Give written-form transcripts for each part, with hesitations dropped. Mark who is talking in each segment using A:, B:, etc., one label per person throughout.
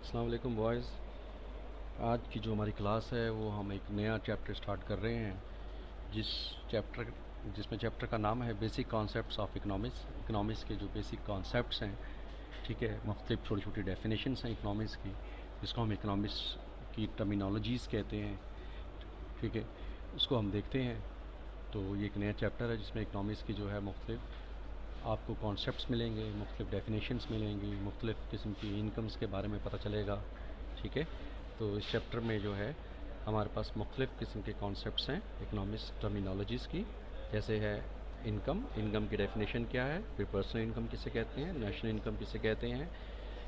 A: अस्सलाम वालेकुम बॉयज़। आज की जो हमारी क्लास है वो हम एक नया चैप्टर स्टार्ट कर रहे हैं जिस चैप्टर जिसमें चैप्टर का नाम है बेसिक कॉन्सेप्ट्स ऑफ इकनॉमिक्स के जो बेसिक कॉन्सेप्ट्स हैं, ठीक है, मुख्तलिफ छोटी छोटी डेफिनेशंस हैं इकनॉमिक्स की, जिसको हम इकनॉमिक्स की टर्मिनोलॉजीज़ कहते हैं, ठीक है, उसको हम देखते हैं। तो ये एक नया चैप्टर है जिसमें इकनॉमिक्स की जो है मुख्तलिफ आपको कॉन्सेप्ट्स मिलेंगे, मुख्तलिफ डेफिनेशंस मिलेंगी, मुख्तलिफ किस्म की इनकम्स के बारे में पता चलेगा, ठीक है। तो इस चैप्टर में जो है हमारे पास मुख्तलिफ किस्म के कॉन्सेप्ट्स हैं इकनॉमिक्स टर्मिनोलॉजीज़ की, जैसे है इनकम की डेफिनेशन क्या है, फिर पर्सनल इनकम किसे कहते हैं, नेशनल इनकम किसे कहते हैं,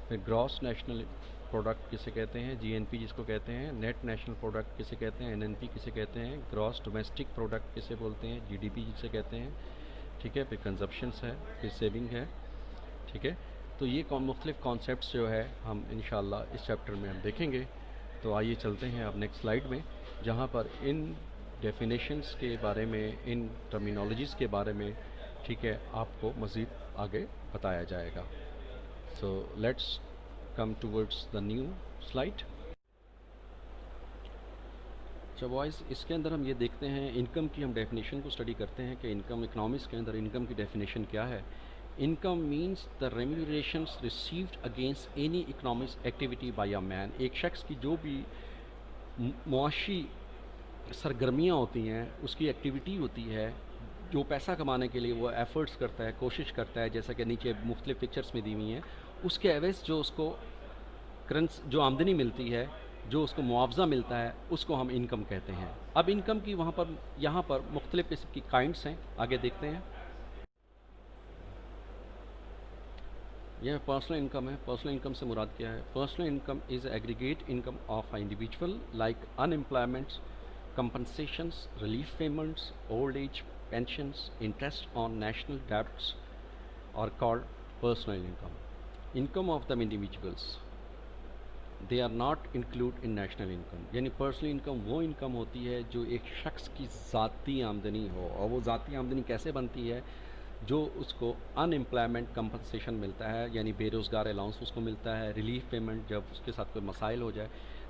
A: फिर ग्रॉस नेशनल प्रोडक्ट किसे कहते हैं, जीएनपी जिसको कहते हैं, नेट नेशनल प्रोडक्ट किसे कहते हैं, एनएनपी किसे कहते हैं, ग्रॉस डोमेस्टिक प्रोडक्ट किसे बोलते हैं, जीडीपी जिसे कहते हैं, ठीक है, फिर कंजप्शंस है, फिर सेविंग है, ठीक है। तो ये मुख्तलिफ कॉन्सेप्ट्स जो है हम इंशाल्लाह इस चैप्टर में हम देखेंगे। तो आइए चलते हैं अब नेक्स्ट स्लाइड में, जहाँ पर इन डेफिनेशंस के बारे में, इन टर्मिनोलॉजीज़ के बारे में, ठीक है, आपको मज़ीद आगे बताया जाएगा। So let's come towards the new slide. अच्छा बॉयज़, इसके अंदर हम ये देखते हैं, इनकम की हम डेफिनेशन को स्टडी करते हैं कि इनकम इकनॉमिक्स के अंदर इनकम की डेफिनेशन क्या है। Income means the remunerations received against any economics activity by a man. एक शख्स की जो भी मुआशी सरगर्मियाँ होती हैं, उसकी एक्टिविटी होती है, जो पैसा कमाने के लिए वो एफ़र्ट्स करता है, कोशिश करता है, जैसा कि नीचे मुख्तलिफ पिक्चर्स में दी हुई हैं, उसके एवज़ जो उसको जो आमदनी मिलती है, जो उसको मुआवजा मिलता है, उसको हम इनकम कहते हैं। अब इनकम की यहाँ पर मुख्तलिफ किस्म की काइंड्स हैं, आगे देखते हैं। यह पर्सनल इनकम है। पर्सनल इनकम से मुराद क्या है? Personal income is aggregate income of a individual like unemployment, compensations, relief payments, old age pensions, interest on national debts और called personal income. Income of the individuals they are not include in national income. यानी personal income वो income होती है जो एक शख्स की ज़ाती आमदनी हो, और वो ज़ाती आमदनी कैसे बनती है? जो उसको अनएम्प्लॉयमेंट कंपनसेशन मिलता है, यानी बेरोज़गार अलाउंस उसको मिलता है, रिलीफ पेमेंट जब उसके साथ कोई मसाइल हो जाए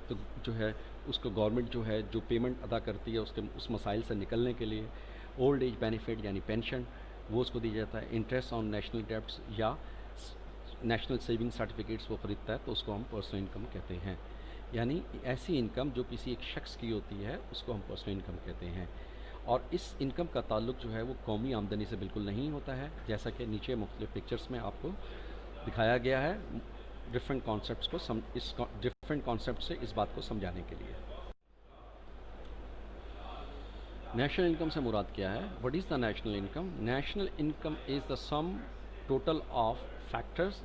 A: तो जो है उसको गवर्नमेंट जो है जो पेमेंट अदा करती है उसके उस मसाइल से निकलने के लिए, ओल्ड एज बेनिफिट यानी पेंशन वो उसको दी जाता है, इंटरेस्ट ऑन नेशनल डेब्ट्स या नेशनल सेविंग सर्टिफिकेट्स वो ख़रीदता है तो उसको हम पर्सनल इनकम कहते हैं। यानी ऐसी इनकम जो किसी एक शख्स की होती है उसको हम पर्सनल इनकम कहते हैं। और इस इनकम का ताल्लुक जो है वो कौमी आमदनी से बिल्कुल नहीं होता है, जैसा कि नीचे मुख्तलिफ पिक्चर्स में आपको दिखाया गया है डिफरेंट कॉन्सेप्ट्स को इस डिफरेंट कॉन्सेप्ट से इस बात को समझाने के लिए। नेशनल इनकम से मुराद क्या है? What is the national income? National income is the sum total of factors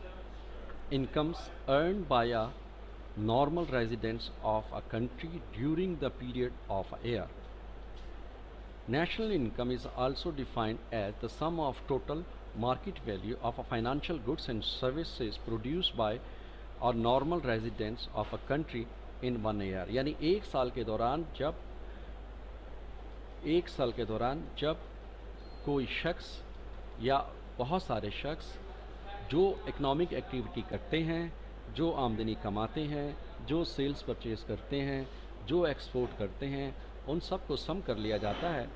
A: incomes earned by a normal residents of a country during the period of a year. National income is also defined as the sum of total market value of a financial goods and services produced by or normal residents of a country in one year. यानी एक साल के दौरान जब कोई शख्स या बहुत सारे शख्स जो इकनॉमिक एक्टिविटी करते हैं, जो आमदनी कमाते हैं, जो सेल्स परचेज़ करते हैं, जो एक्सपोर्ट करते हैं, उन सब को सम कर लिया जाता है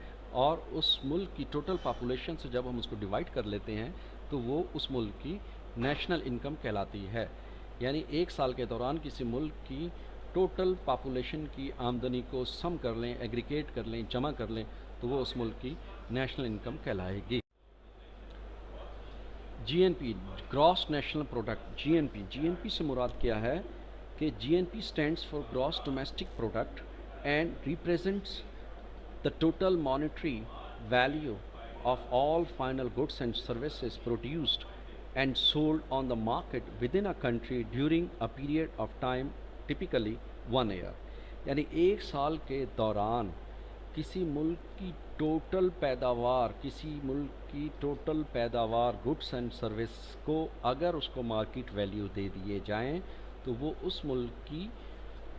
A: और उस मुल्क की टोटल पॉपुलेशन से जब हम उसको डिवाइड कर लेते हैं तो वो उस मुल्क की नेशनल इनकम कहलाती है। यानी एक साल के दौरान किसी मुल्क की टोटल पॉपुलेशन की आमदनी को सम कर लें, एग्रीगेट कर लें, जमा कर लें तो वो उस मुल्क की नेशनल इनकम कहलाएगी। GNP, gross national product. GNP से मुराद क्या है कि GNP stands for gross domestic product and represents the total monetary value of all final goods and services produced and sold on the market within a country during a period of time typically 1 year. यानी एक साल के दौरान किसी मुल्क की total पैदावार goods and service को अगर उसको मार्केट वैल्यू दे दिए जाएं तो वो उस मुल्क की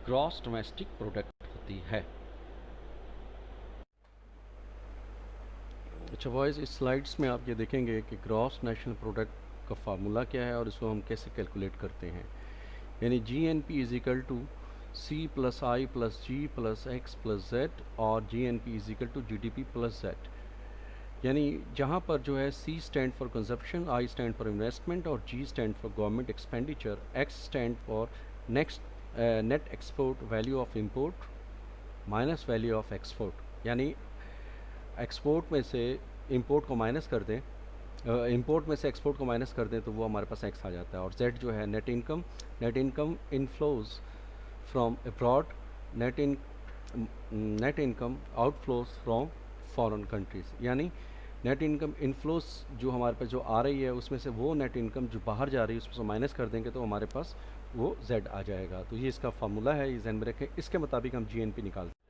A: ग्रॉस डोमेस्टिक प्रोडक्ट होती है। अच्छा बॉयज़, इस स्लाइड्स में आप ये देखेंगे कि ग्रॉस नेशनल प्रोडक्ट का फार्मूला क्या है और इसको हम कैसे कैलकुलेट करते हैं। یعنی G N P is equal to C plus I plus G plus X plus Z اور G N P is equal to G D P plus Z. یعنی جہاں پر جو ہے C stand for consumption, I stand for investment اور G stand for government expenditure, X stand for net export value of import minus value of export. یعنی export میں سے import کو مائنس کر دیں، امپورٹ میں سے ایکسپورٹ کو مائنس کر دیں تو وہ ہمارے پاس ایکس آ جاتا ہے. اور زیڈ جو ہے net income, net income inflows from abroad, net income outflows from foreign countries. یعنی نیٹ انکم انفلوز جو ہمارے پاس جو آ رہی ہے اس میں سے وہ نیٹ انکم جو باہر جا رہی ہے اس میں سے مائنس کر دیں گے تو ہمارے پاس وہ زیڈ آ جائے گا. تو یہ اس کا فارمولہ ہے، یہ ذہن میں رکھیں. اس کے مطابق ہم جی این پی نکالتے ہیں.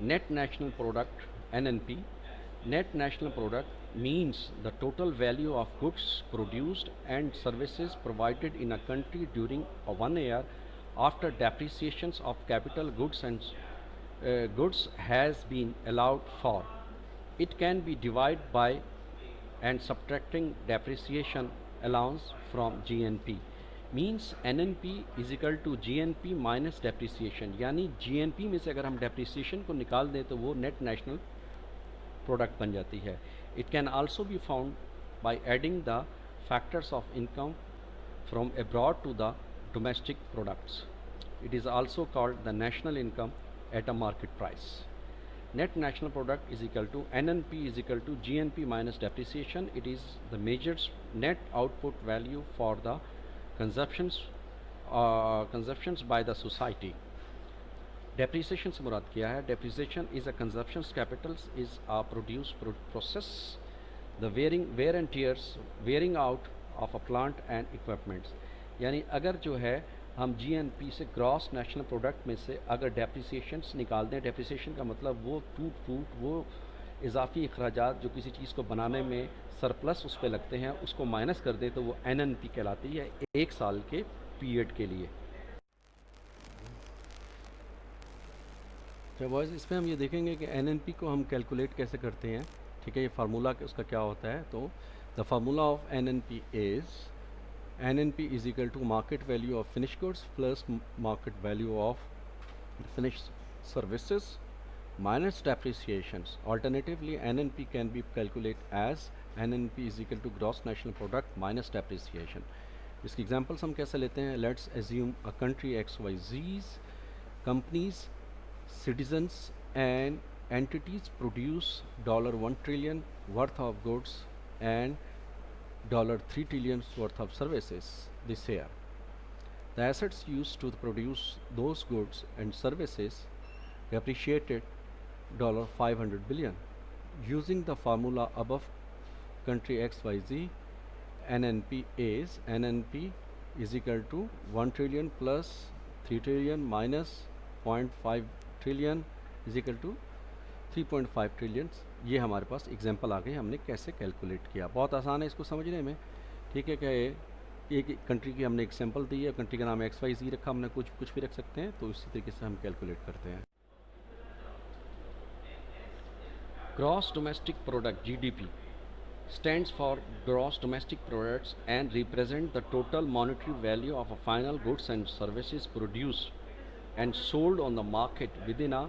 A: Net national product (NNP). Net national product means the total value of goods produced and services provided in a country during a 1 year after depreciations of capital goods and goods has been allowed for. It can be divided by and subtracting depreciation allowance from GNP. Means N N P is equal to G N P minus depreciation. یعنی G N پی میں سے اگر ہم depreciation کو نکال دیں تو وہ نیٹ نیشنل پروڈکٹ بن جاتی ہے. It can also be found by adding the factors of income from abroad to the domestic products. It is also called the national income at a market price. Net national product is equal to NNP is equal to GNP minus depreciation. It is the measured net output value for the consumptions by the society. Depreciation سے مراد کیا ہے؟ Depreciation is a consumption capitals is a process the wear and tears wearing out of a plant and equipments. یعنی اگر جو ہے ہم جی N پی سے grass national product میں سے اگر ڈیپریسیشنس نکال دیں، ڈیپریسیشن کا مطلب وہ ٹوٹ وہ اضافی اخراجات جو کسی چیز کو بنانے میں سرپلس اس پہ لگتے ہیں اس کو مائنس کر دیں تو وہ این این پی کہلاتی ہے ایک سال کے پیریڈ کے لیے. اس میں ہم یہ دیکھیں گے کہ این این پی کو ہم کیلکولیٹ کیسے کرتے ہیں. ٹھیک ہے، یہ فارمولہ اس کا کیا ہوتا ہے. تو the formula of N N P is NNP is equal to market value of finished goods plus market value of finished services minus depreciations. Alternatively, NNP can be calculated as NNP is equal to gross national product minus depreciation. اس کی examples ہم کیسے لیتے ہیں؟ Let's assume a country XYZ's companies, citizens and entities produce $1 trillion worth of goods and $3 trillion worth of services this year. The assets used to produce those goods and services depreciated $500 billion. Using the formula above, country XYZ NNP is equal to 1 trillion plus 3 trillion minus 0.5 trillion is equal to 3.5 trillion. یہ ہمارے پاس example آ گئی، ہم نے کیسے calculate کیا. بہت آسان ہے اس کو سمجھنے میں. ٹھیک ہے کہ ایک کنٹری کی ہم نے ایگزامپل دی ہے، کنٹری کا نام ایکس وائی زی رکھا، ہم نے کچھ بھی رکھ سکتے ہیں. تو اسی طریقے سے ہم کیلکولیٹ کرتے ہیں. Gross domestic product G D P stands for gross domestic products and represent the total monetary value of a final goods and services produced and sold on the market within a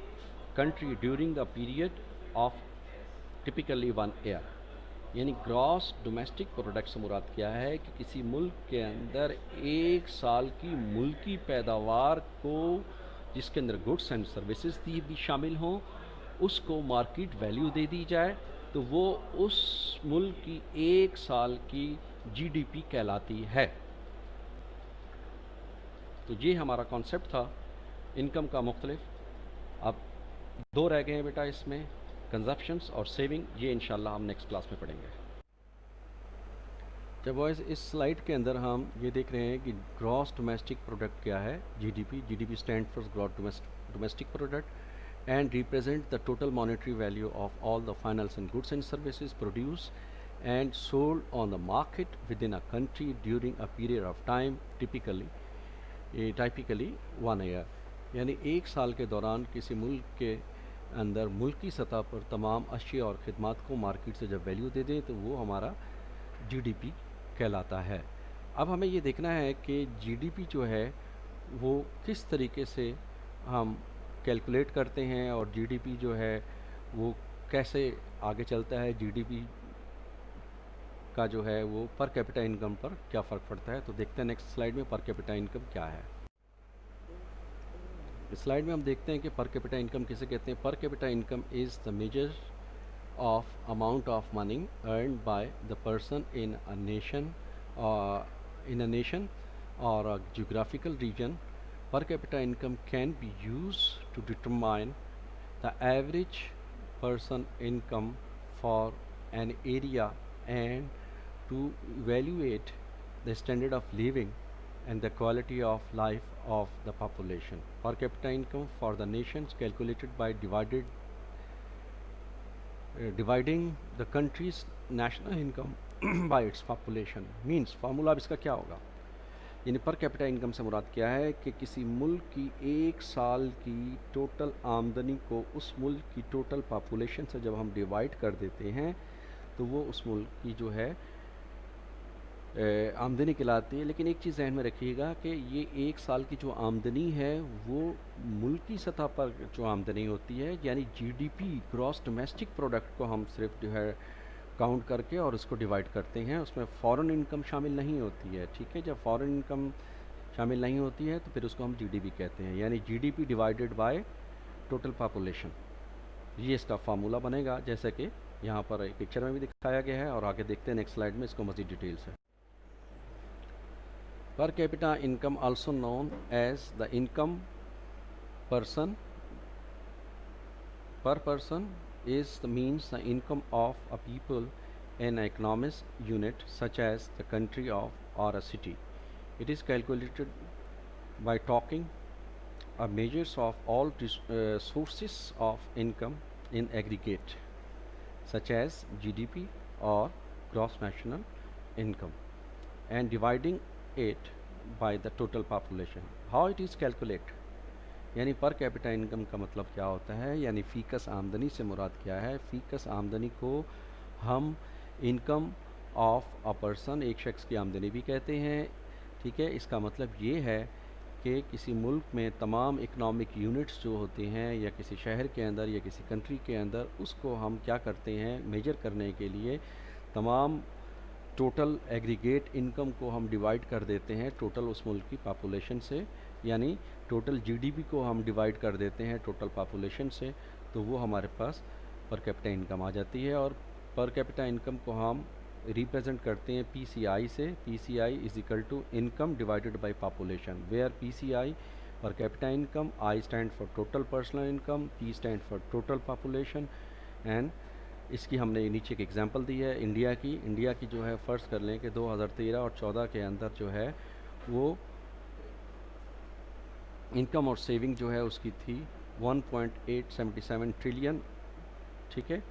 A: country during the period of typically 1 year. یعنی grass domestic product سے مراد کیا ہے کہ کسی ملک کے اندر ایک سال کی ملکی پیداوار کو جس کے اندر گڈس اینڈ سروسز بھی شامل ہوں اس کو مارکیٹ ویلیو دے دی جائے تو وہ اس ملک کی ایک سال کی جی ڈی پی کہلاتی ہے. تو یہ ہمارا کانسیپٹ تھا انکم کا مختلف. اب 2 رہ گئے ہیں بیٹا اس میں، کنزپشنس اور سیونگ. یہ انشاءاللہ ہم نیکسٹ کلاس میں پڑھیں گے. جب وائز اس سلائیڈ کے اندر ہم یہ دیکھ رہے ہیں کہ گراس ڈومیسٹک پروڈکٹ کیا ہے، G D P stand for gross domestic product and represent the total monetary value of all the finals and goods and services produced and sold on the market within a country during a period of time typically 1 year. یعنی ایک سال کے دوران کسی ملک کے اندر ملکی سطح پر تمام اشیاء اور خدمات کو مارکیٹ سے جب ویلیو دے دیں تو وہ ہمارا جی ڈی پی کہلاتا ہے. अब हमें ये देखना है कि जीडीपी जो है वो किस तरीके से हम कैलकुलेट करते हैं, और जीडीपी जो है वो कैसे आगे चलता है, जीडीपी का जो है वो पर कैपिटा इनकम पर क्या फ़र्क पड़ता है। तो देखते हैं नेक्स्ट स्लाइड में पर कैपिटा इनकम क्या है। इस स्लाइड में हम देखते हैं कि पर कैपिटा इनकम किसे कहते हैं। Per capita income is the measure of amount of money earned by the person in a nation or a geographical region. Per capita income can be used to determine the average person income for an area and to evaluate the standard of living and the quality of life of the population. Per capita income for the nations calculated by dividing the country's national income by its population means formula अब इसका क्या होगा। यानी पर capita income से मुराद क्या है कि किसी मुल्क की एक साल की टोटल आमदनी को उस मुल्क की टोटल पॉपुलेशन से जब हम डिवाइड कर देते हैं तो वो उस मुल्क की जो है आमदनी कहलाती है। लेकिन एक चीज़ ज़हन में रखिएगा कि ये एक साल की जो आमदनी है वो मुल्की सतह पर जो आमदनी होती है, यानी जीडीपी ग्रॉस डोमेस्टिक प्रोडक्ट को हम सिर्फ जो है काउंट करके और उसको डिवाइड करते हैं, उसमें फ़ॉरेन इनकम शामिल नहीं होती है। ठीक है, जब फ़ॉरेन इनकम शामिल नहीं होती है तो फिर उसको हम जीडीपी कहते हैं, यानी GDP divided by total population. ये इसका फार्मूला बनेगा जैसे कि यहाँ पर एक पिक्चर में भी दिखाया गया है, और आगे देखते हैं नेक्स्ट स्लाइड में इसको मज़ीद डिटेल से। Per capita income, also known as the income person per person, is the means the income of a people in an economic unit such as the country of or a city. It is calculated by talking a measures of all sources of income in aggregate such as GDP or gross national income and dividing it by the total population. How it is calculate, यानी पर capita income का मतलब क्या होता है, यानी फ़ीकस आमदनी से मुराद क्या है। फ़ीकस आमदनी को हम इनकम ऑफ अ पर्सन, एक शख्स की आमदनी भी कहते हैं। ठीक है, इसका मतलब ये है कि किसी मुल्क में तमाम इकनॉमिक यूनिट्स जो होते हैं या किसी शहर के अंदर या किसी कंट्री के अंदर, उसको हम क्या करते हैं मेजर करने के लिए तमाम टोटल एग्रीगेट इनकम को हम डिवाइड कर देते हैं टोटल उस मुल्क की पॉपुलेशन से, यानी टोटल जीडीपी को हम डिवाइड कर देते हैं टोटल पॉपुलेशन से, तो वो हमारे पास पर कैपिटा इनकम आ जाती है। और पर कैपिटा इनकम को हम रिप्रेजेंट करते हैं पीसीआई से। PCI is equal to income divided by population, where PCI per capita income, I stand for total personal income, P stand for total population. And इसकी हमने नीचे एक एग्जांपल दी है इंडिया की जो है फ़र्ज़ कर लें कि 2013 और 14 के अंदर जो है वो इनकम और सेविंग जो है उसकी थी 1.877 ट्रिलियन। ठीक है,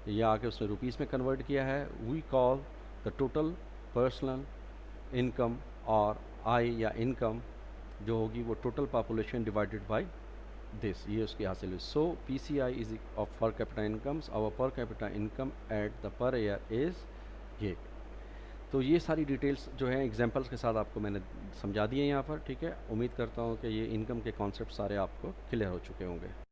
A: ये आके उसने रुपीस में कन्वर्ट किया है। We call the total personal income और आय या इनकम जो होगी वो total population divided by this, ये उसकी हासिल हुई। So P C I is of per capita incomes, our per capita income at the per year is ये। तो ये सारी डिटेल्स जो है एग्जांपल्स के साथ आपको मैंने समझा दी है यहाँ पर। ठीक है, उम्मीद करता हूँ कि ये इनकम के कॉन्सेप्ट सारे आपको क्लियर हो चुके होंगे।